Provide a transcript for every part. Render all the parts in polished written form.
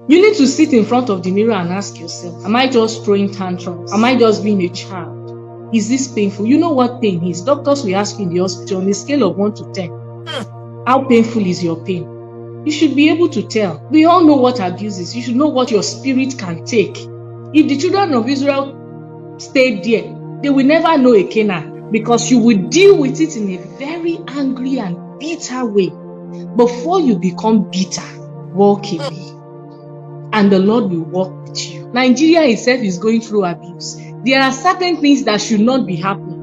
You need to sit in front of the mirror and ask yourself, am I just throwing tantrums? Am I just being a child? Is this painful? You know what pain is. Doctors will ask you in the hospital on a scale of 1 to 10, how painful is your pain? You should be able to tell. We all know what abuse is. You should know what your spirit can take. If the children of Israel stayed there, they will never know a Canaan, because you will deal with it in a very angry and bitter way. Before you become bitter, walk away, and the Lord will walk with you. Nigeria itself is going through abuse. There are certain things that should not be happening.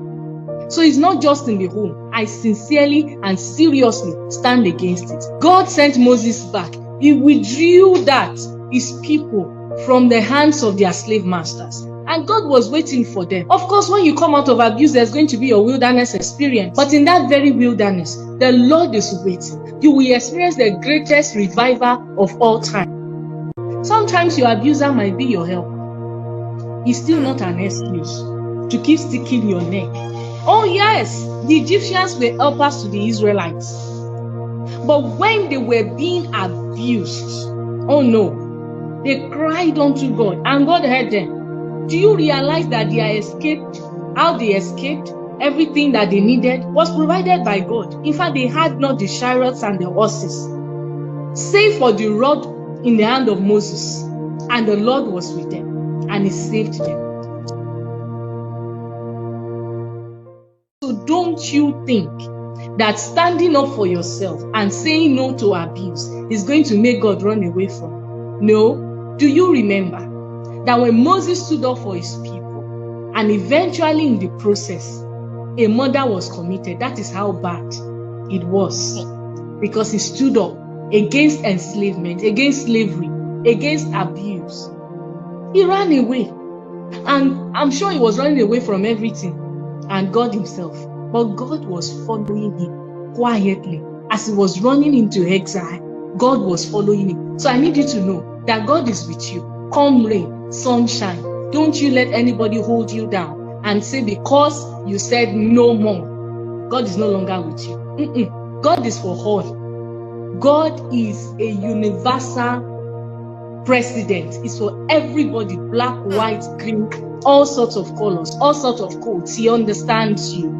So it's not just in the home. I sincerely and seriously stand against it. God sent Moses back. He withdrew his people from the hands of their slave masters. And God was waiting for them. Of course, when you come out of abuse, there's going to be a wilderness experience. But in that very wilderness, the Lord is waiting. You will experience the greatest revival of all time. Sometimes your abuser might be your helper. It's still not an excuse to keep sticking your neck. Oh yes, the Egyptians were helpers to the Israelites. But when they were being abused, oh no, they cried unto God and God heard them. Do you realize that how they escaped, everything that they needed was provided by God? In fact, they had not the chariots and the horses, save for the rod in the hand of Moses. And the Lord was with them and He saved them. So don't you think that standing up for yourself and saying no to abuse is going to make God run away from you? No. Do you remember that when Moses stood up for his people, and eventually in the process, a murder was committed? That is how bad it was, because he stood up against enslavement, against slavery, against abuse. He ran away, and I'm sure he was running away from everything and God himself, but God was following him quietly. As he was running into exile, God was following him. So I need you to know that God is with you. Come rain, sunshine, don't you let anybody hold you down and say because you said no more, God is no longer with you. God is for all. God is a universal president. It's for everybody, black, white, green, all sorts of colors, all sorts of codes. He understands you.